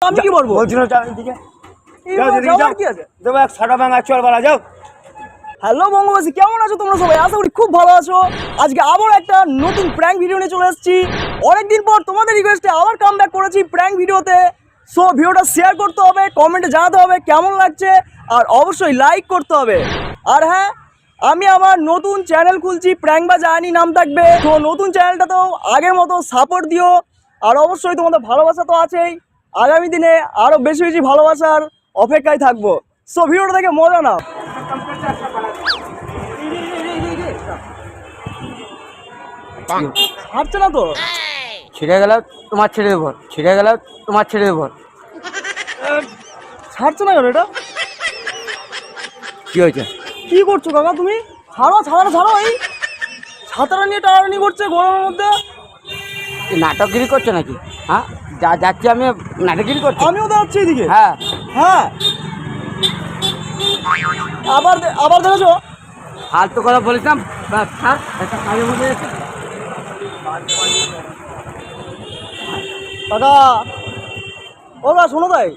আমি কি বলবো? বলছি না যাও এদিকে, যাও এদিকে যাও। কি আছে? দেবো এক সাটা ভাঙা চল বাড়া যাও। হ্যালো বঙ্গবাসী, কেমন আছো তোমরা সবাই? আশা করি খুব ভালো আছো। আজকে আবার একটা নতুন প্র্যাঙ্ক ভিডিও নিয়ে চলে এসেছি। অনেকদিন পর তোমাদের রিকোয়েস্টে আবার কামব্যাক করেছি প্র্যাঙ্ক ভিডিওতে। সো ভিডিওটা শেয়ার করতে হবে, কমেন্টে জানাতে হবে কেমন লাগছে, আর অবশ্যই লাইক করতে হবে। আর হ্যাঁ, আমি আমার নতুন চ্যানেল খুলছি, প্র্যাঙ্ক বা জার্নি নাম থাকবে। তো নতুন চ্যানেলটাতেও আগের মতো সাপোর্ট দিও, আর অবশ্যই তোমাদের ভালোবাসা তো আছেই। আগামী দিনে আরও বেশি বেশি ভালোবাসার অপেক্ষায় থাকবো। সো ভিডিওটা দেখে মজা নাও। হাঁটছে না তো? ছিঁড়ে গেল তোমার ছেড়ে দেবো, ছিঁড়ে গেল তোমার ছেড়ে দেবো। ছাড়ছে না কেন এটা? কি হয়েছে? কি করছো কাকা তুমি? ছাড়ো ছাড়ো ছাড়ো। এই ছাতাটা নিয়ে টানাটানি করছে গরমের মধ্যে। নাটকগিরি করছো নাকি? হ্যাঁ, যাচ্ছি আমি, নাটকগিরি করছি। আমিও দাঁড়াচ্ছি এদিকে। হ্যাঁ হ্যাঁ, আবার দেখেছো? ফালতু কথা বলেছিলাম। একটা কাজের মধ্যে কাকা, ও দা শোনো, তাই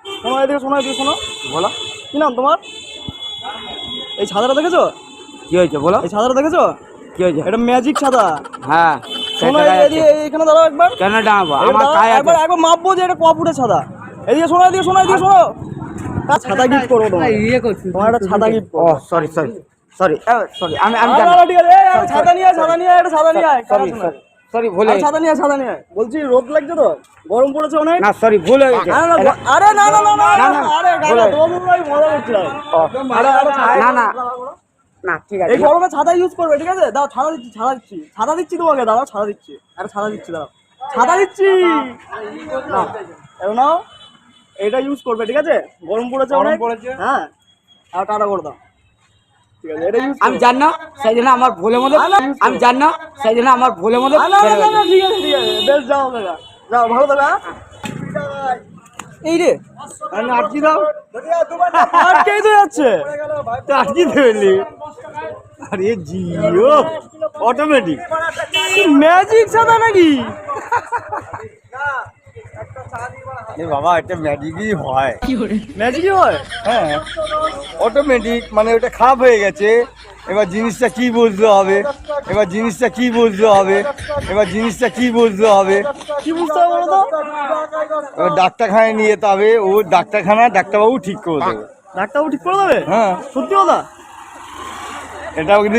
শোনো, এদিকে শোনো, এদিকে শোনো। বলো, কি নাম তোমার? এই ছাতাটা দেখেছো? কি হয়েছে বলো? এই ছাতাটা দেখেছো? কি হয়েছে? এটা ম্যাজিক ছাতা। হ্যাঁ, শোনো, সেটা আছে। এখানে দাঁড়াও একবার। কেন ডাঙাবো? এবার আমার দাঁড়াও, কাজ একবার আছে। একবার মাপবো যে এটা ক ফুটের ছাতা। এদিকে শোনো, এদিকে শোনো, এদিকে শোনো। ছাতা গিফট করবো তোমার। ইয়ে করছি তোমার একটা ছাতা গিফট ও করবো। সরি সরি সরি সরি, আমি ঠিক আছে। এই, ছাতা নিয়ে আয়, ছাতা নিয়ে আয়, একটা ছাতা নিয়ে আয়। সরি সরি সরি, ভুলে আরে ছাতা নিয়ে আয়, ছাতা নিয়ে আয়। বলছি রোদ লাগছে তো, গরম পড়েছে অনেক। না, সরি ভুল হয়ে গেছে। আরে না না না না না, না, না, আরে ভুল গালা হয়েছে। তোমার ভাই মজা করছিলাম। আরে আরে না না না, ঠিক আছে। এই গরমে ছাতা ইউজ করবে, ঠিক আছে? দাও, ছাতা দিচ্ছি, ছাতা দিচ্ছি, ছাতা দিচ্ছি তোমাকে। দাঁড়াও, ছাতা দিচ্ছি, আরে ছাতা দিচ্ছি, দাঁড়াও, ছাতা দিচ্ছি। নাও, এটা নাও, এটা ইউজ করবে, ঠিক আছে? গরম পড়েছে অনেক। হ্যাঁ, আর টাটা করে দাও, ঠিক আছে? এটা ইউজ আমি জান না, সেই জন্য আমার ভুলের মধ্যে, আমি জান না, সেই জন্য আমার ভুলের মধ্যে ঠিক আছে ঠিক আছে, বেশ যাও দাদা, যাও, ভালো দাদা। এই রে আটকি দাও, আটকেই তো যাচ্ছে। আটকি দেবেলি। আরে জিও অটোমেটিক ম্যাজিক ছাতা নাকি? বাবা, এটা ম্যাজিকই হয়। ম্যাজিকই হয়? হ্যাঁ, অটোমেটিক, মানে ওটা খারাপ হয়ে গেছে। এবার জিনিসটা কি বলতে হবে, এবার জিনিসটা কি বলতে হবে, এবার জিনিসটা কি বলতে হবে, কি বুঝতে হবে বলো তো? এবার ডাক্তারখানায় নিয়ে যেতে হবে। ও ডাক্তারবাবু ঠিক করে দেবে। ডাক্তারবাবু ঠিক করে দেবে? হ্যাঁ, সত্যি কথা? এটা কিন্তু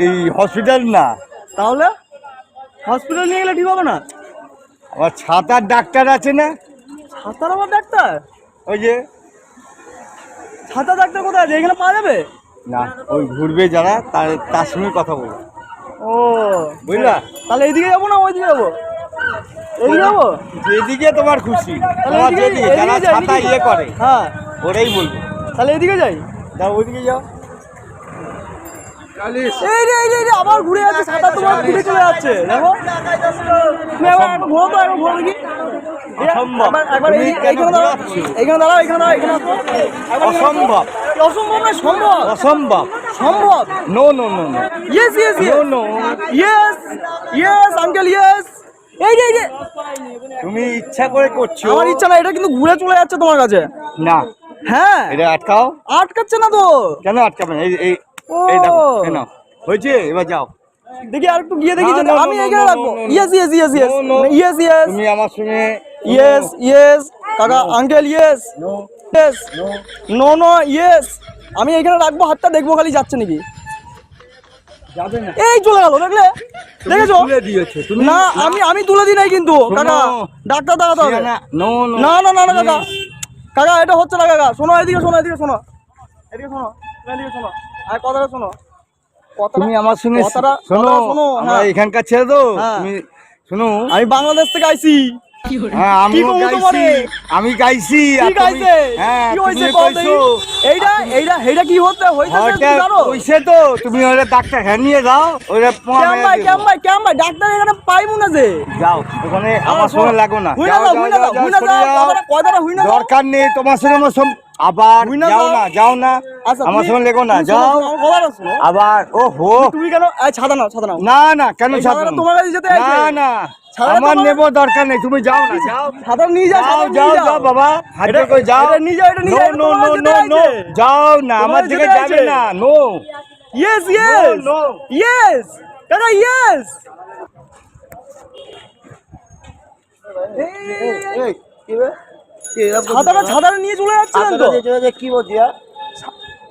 এই হসপিটাল না। তাহলে হসপিটাল নিয়ে গেলে ঠিক হবে না? আবার ছাতার ডাক্তার আছে না, ছাতার আবার ডাক্তার? ওই যে, ছাতা ডাক্তার কোথায় আছে? এখানে পাওয়া যাবে? না, ওই ঘুরবে যারা তার সঙ্গে কথা বলো, ও বুঝলা? তাহলে এইদিকে যাবো না ওইদিকে যাবো? এইদিকে যাবো? যেদিকে তোমার খুশি, তাহলে তোমার এদিকে- যেদিকে যারা এদিকে যাই, ছাতা এদিকে ইয়ে করে হ্যাঁ, ওরাই বলবে। তাহলে এদিকে যাই। যাও, ওইদিকে যাও। এই রে, আবার ঘুরে যাচ্ছে ছাতা, তোমার ঘুরে চলে যাচ্ছে। দেখো তুমি একবার ঘোরো তো, একবার ঘোরো দেখি। অসম্ভব। একবার তুমি কেন এইখানে দাঁড়াও, ঘোরাচ্ছ? এইখানে দাঁড়াও, এখানে দাঁড়াও, এখানে আসো। অসম্ভব, অসম্ভব না, সম্ভব। অসম্ভব। সম্ভব। No no no no yes yes no yes no. Yes yes uncle, yes. এই যে তুমি ইচ্ছা করে করছো। আমার ইচ্ছা না, এটা কিন্তু ঘুরে চলে যাচ্ছে তোমার কাছে। না, হ্যাঁ, এটা আটকাও। আটকাচ্ছে না তো? কেন আটকাবে না? এই এই ও। এই দেখো, এই নাও, হয়েছে, এবার যাও। দেখি আর একটু গিয়ে দেখি, না, যদি no, no, আমি no, এখানে no, রাখবো। no, no, yes yes yes yes No, no. Yes yes তুমি আমার সঙ্গে ইয়েস ইয়েস কাকা, uncle, yes no yes no. No no yes. আমি এখানে রাখবো, হাতটা দেখবো খালি যাচ্ছে নাকি। যাবে না, এই চলে গেল, দেখলে? দেখেছো? তুলে দিয়েছো তুমি। না, আমি তুলে দিই নাই কিন্তু কাকা, ডাক্তার দেখাতে হবে। নো নো না না না না কাকা, কাকা এটা হচ্ছে না কাকা। শোনো, এদিকে শোনো, এদিকে শোনো, এদিকে শোনো, এদিকে শোনো, আর কথাটা শোনো। তুমি আমার সঙ্গে কথাটা শোনো, শোনো। আমরা হ্যাঁ, এখানকার ছেড়ে তো। হ্যাঁ। তুমি শোনো, আমি বাংলাদেশ থেকে আইছি। হ্যাঁ আমিও কি বলবো গাইছি, তোমারে? আমি গাইছি। আর ঠিক তুমি- আছে, হ্যাঁ, কি হয়েছে তুমি কল কইছো। দেখি। এইটা এইটা এইটা কি হইতেছে তুমি জানো? হইছে তো, তুমি ওরা ডাক্তার হ্যাঁ নিয়ে যাও, ওরা কেমন ডাক্তার এখানে পাইমু না যে। যাও ওখানে, আমার সঙ্গে লাগো না। হুই না যাও, দাও, যাও, হুই না যাও, দাও, যাও, হুই না সরে দাও, যাও। কথাটা হুই না দাও। দরকার নেই তোমার সঙ্গে আমার আবার তুমি যাও না, যাও না, আচ্ছা আমার তুমি- সঙ্গে লেগো না, তুমি শোনো, যাও। শোনো, আমার কথাটা শোনো। আবার ও হো, তুমি কেন ছাতা নাও, ছাতা নাও। না না, কেন এই ছাড়বো ছাতাটা না? তোমার কাছে যেতে না চাইছে। না, ছাতাটা আমার তোমার- নেবো দরকার নেই, তুমি যাও না, যাও ছাতা নিয়ে যাও, যাও ছাতা যাও নিয়ে যাও বাবা, হাত এটা- করে যাও। এটা নিয়ে যাও, এটা নিয়ে নো যাও, এটা নো তোমার নো কাছে নো যেতে নো, চাইছে। যাও না, তোমার আমার কাছে দিকে যেতে যাবে চাইছে। না, no. Yes yes no. Yes কাকা ইয়েস। ছাতাটা ছাতাটা নিয়ে চলে যাচ্ছিলেন তো, কি বলছি হ্যাঁ?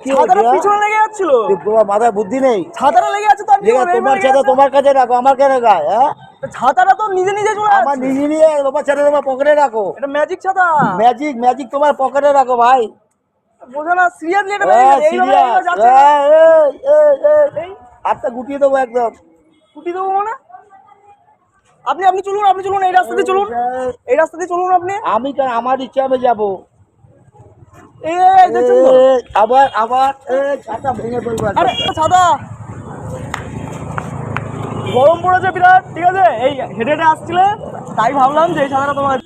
কি ছাতাটা বলছি, পিছনে লেগে যাচ্ছিল, তোমার মাথায় বুদ্ধি নেই? ছাতাটা লেগে আছে তো আপনি ঠিক আছে, তোমার ছাতা তোমার কাছে রাখো, আমার কেন গায়ে? হ্যাঁ, ছাতাটা তো নিজে নিজে চলে আমার যাচ্ছে। নিজে নিয়ে তোমার ছাতা তোমার পকেটে রাখো। এটা ম্যাজিক ছাতা, ম্যাজিক ম্যাজিক তোমার পকেটে রাখো ভাই। বোঝো না সিরিয়াসলি এটা হ্যাঁ, magic, এইভাবে serious, এইভাবে যাচ্ছে না। হ্যাঁ, এই, হাতটা গুটিয়ে দেবো একদম। ছুটি দেবো মানে? আপনি আপনি চলুন, আপনি চলুন, এই রাস্তা দিয়ে চলুন, এই রাস্তা দিয়ে চলুন আপনি। আমি কেন, আমার ইচ্ছা আমি যাবো। এই দেখছেন তো? আবার আবার ছাতা ভেঙে ফেলবো একদম। আরে ছাতা গরম পড়েছে বিরাট, ঠিক আছে, এই হেঁটে হেঁটে আসছিলে, তাই ভাবলাম যে এই ছাতাটা তোমার।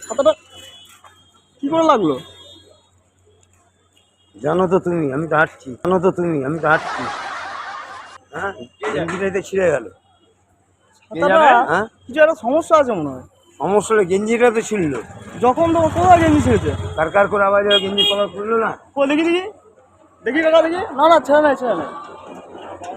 ছাতাটা কি করে লাগলো? জানো তো তুমি আমি তো হাঁটছি, জানো তো তুমি আমি তো হাঁটছি। হ্যাঁ, গেঞ্জিটাতে ছিঁড়ে গেল। ছাতাটা হ্যাঁ, কিছু একটা সমস্যা আছে মনে হয়। সমস্যা হলো গেঞ্জিটা তো ছিঁড়লো। যখন তো কোথায় গেঞ্জি ছেড়েছে? কার করে আবার গেঞ্জি কভার খুললো না। কই দেখি দেখি দেখি কাকা দেখি, না না ছেড়ে নাই ছেড়ে নাই,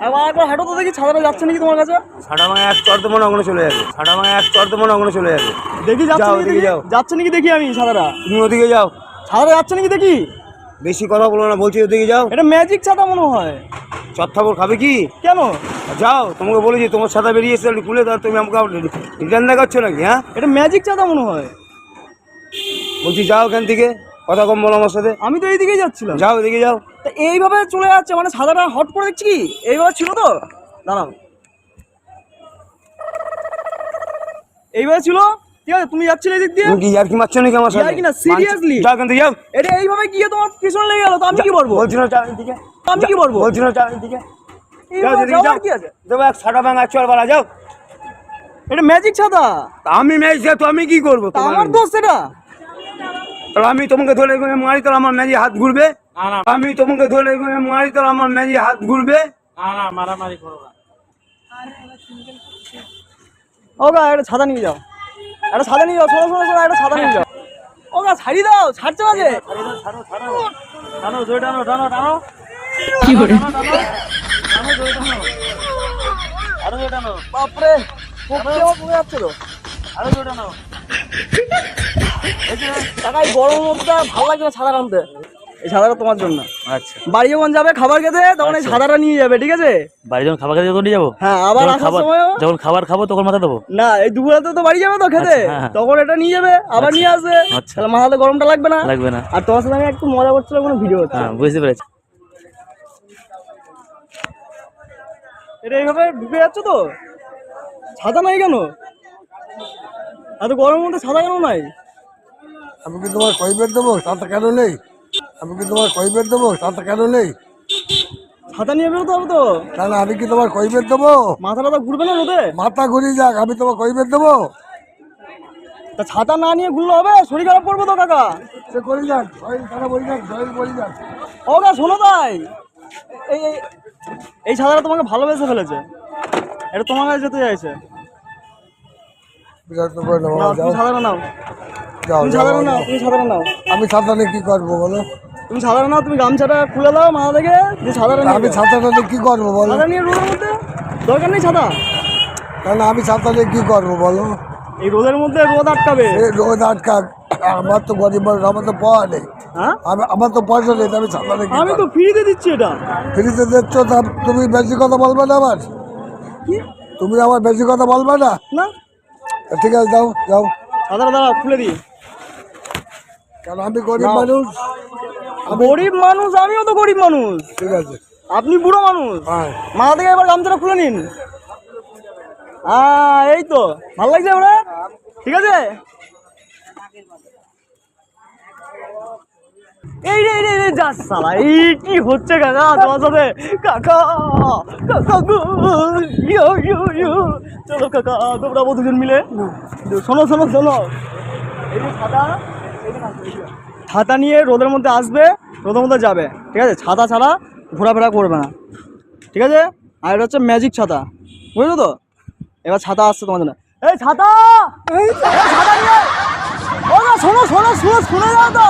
একবার হাঁটো তো দেখি ছাতাটা যাচ্ছে নাকি তোমার কাছে। সাড়া ভাঙা এক চর্দ মনে অগনে চলে যাবে, সাড়া ভাঙা এক চর্দ মনে অগনে চলে যাবে। দেখি যাচ্ছে যাও, নাকি দেখি দেখি, যাও। যাচ্ছে নাকি দেখি আমি ছাতাটা, তুমি ওদিকে যাও, ছাতাটা যাচ্ছে নাকি দেখি। বেশি কথা বলো না বলছি, ওদিকে যাও। এটা ম্যাজিক ছাতা মনে হয়। চত্থাবর খাবে কি? কেন? যাও, তোমাকে বলেছি তোমার সাথে বেরিয়ে এসে খুলে দাও, তুমি আমাকে রিটার্ন দেখাচ্ছ নাকি? হ্যাঁ, এটা ম্যাজিক ছাতা মনে হয়। বলছি যাও এখান থেকে, কথা কম বলো আমার সাথে। আমি তো এইদিকেই যাচ্ছিলাম। যাও এদিকে যাও। তা এইভাবে চলে যাচ্ছে মানে ছাতাটা হট করে দেখছি কি এইভাবে ছিল তো, দাঁড়াও, এইভাবে ছিল, ঠিক আছে, তুমি যাচ্ছিলে এদিক দিয়ে, তুমি কি ইয়ার কি মারছো নাকি আমার সাথে? ইয়ার্কি না, seriously? যাও এখান থেকে যাও। এটা এইভাবে গিয়ে তোমার পিছনে লেগে গেল, তো আমি কি করবো? বলছি না যাও এদিকে, আমি কি করবো? বলছি না যাও এদিকে। যাও এইভাবে এদিকে যাও। যাওয়ার কি আছে? দেবো এক সাড়া ভাঙা চল বাড়া, যাও। এটা ম্যাজিক ছাতা, তা আমি ম্যাচ তো আমি কি করবো? তা তোমার আমার দোষ এটা। তাহলে আমি তোমাকে ধরে এখানে মারি, তাহলে আমার ম্যাচে হাত ঘুরবে। আমি তোমাকে ধরে এখানে মারি, তাহলে আমার ম্যাচে হাত ঘুরবে। ওগা একটা ছাতা নিয়ে যাও, একটা ছাতা নিয়ে যাও, শোনো শোনো শোনো, একটা ছাতা নিয়ে যাও। ওগা ছাড়িয়ে দাও, ছাড়ছে না যে। বাপরে, পড়তে আমার পড়ে যাচ্ছে তো। টাকা এই গরমের মধ্যে ভালো লাগছে না ছাতা টানতে। এই ছাতাটা তোমার জন্য। আচ্ছা, বাড়ি যখন যাবে খাবার খেতে, তখন এই ছাতাটা নিয়ে যাবে, ঠিক আছে? বাড়ি যখন খাবার খেতে যখন নিয়ে যাবো, হ্যাঁ, আবার আসার সময়ও যখন খাবার খাবো তখন মাথা দেবো। না, এই দুপুরে তো বাড়ি যাবে তো খেতে, আচ্ছা, হ্যাঁ। তখন এটা নিয়ে যাবে, আবার নিয়ে আসবে, আচ্ছা। তাহলে মাথাতে গরমটা লাগবে না। লাগবে না। আর তোমার সাথে আমি একটু মজা করছিলাম, কোনো ভিডিও হচ্ছে। হ্যাঁ, বুঝতে পেরেছি। এটা এইভাবে ঢুকে যাচ্ছে তো, ছাতা নাই কেন? এত গরমের মধ্যে ছাতা কেন নাই? আমি কি তোমার কৈবের দেবো, ছাতা কেন নেই? আমি কি তোমার কৈবের দেবো, ছাতা কেন নেই? ছাতা নিয়ে বেরোতে হবে তো, না না, আমি কি তোমার কৈবের দেবো? মাথাটা তো ঘুরবে না রোদে। মাথা ঘুরিয়ে যাক, আমি তোমার কৈবের দেবো? তা ছাতা না নিয়ে ঘুরলে হবে? শরীর খারাপ করবো তো কাকা। সে করে যাক, শরীর খারাপ হয়ে যাক, শরীর বলে যাক। ওগা শোনো তাই, এই এই এই ছাতাটা তোমাকে ভালোবেসে ফেলেছে, এটা তোমার কাছে যেতে চাইছে। বিরক্ত করে নেবো, নাও, তুমি যাও ছাতাটা নাও, যাও তুমি যাও, ছাতাটা নাও, তুমি ছাতাটা নাও, আমি ছাতা নিয়ে কি করবো বলো? তুমি ছাতাটা নাও, তুমি গামছাটা খুলে দাও মাথা থেকে, যে ছাতাটা আমি নিয়ে যাও। ছাতাটা নিয়ে কি করবো বলো? ছাতা নিয়ে রোদের মধ্যে দরকার নেই ছাতা, কেন আমি ছাতা নিয়ে কি করবো বলো? এই রোদের মধ্যে রোদ আটকাবে। এই রোদ আটকা, আমার তো গরিব মানুষ, আমার তো পয়সা নেই, হ্যাঁ, আমার তো পয়সা নেই, তো আমি ছাতা নিয়ে কি আমি তো করবো? ফ্রিতে দিচ্ছি এটা। ফ্রিতে দিচ্ছ, তা তুমি বেশি কথা বলবে না আমার, কি? তুমি আমার বেশি কথা বলবে না। না, ঠিক আছে, যাও যাও। ছাতাটা দাঁড়া, খুলে দিই। কেন আমি গরিব নাও। মানুষ, গরিব মানুষ, আমিও তো গরিব মানুষ, ঠিক আছে, আপনি বুড়ো মানুষ। হ্যাঁ মাথা থেকে এবার গামছাটা খুলে নিন। এই তো ভালো লাগছে আমরা, ঠিক আছে। এই রে রে রে যা শালা, এই কি হচ্ছে কাকা তোমার সাথে? কাকা কাকা গো, ইয়ো ইয়ো ইয়ো। চলো কাকা দৌড়াবো দুজন মিলে। শোনো শোনো শোনো, এই যে ছাতা, ছাতা নিয়ে রোদের মধ্যে আসবে, রোদের মধ্যে যাবে, ঠিক আছে? ছাতা ছাড়া ঘোরাফেরা করবে না, ঠিক আছে? আর এটা হচ্ছে ম্যাজিক ছাতা, বুঝলো তো? এবার ছাতা আসছে তোমার জন্য। এই ছাতা, এই ছাতা নিয়ে, ও না শোনো শোনো শোনো, শুনে যাও তো।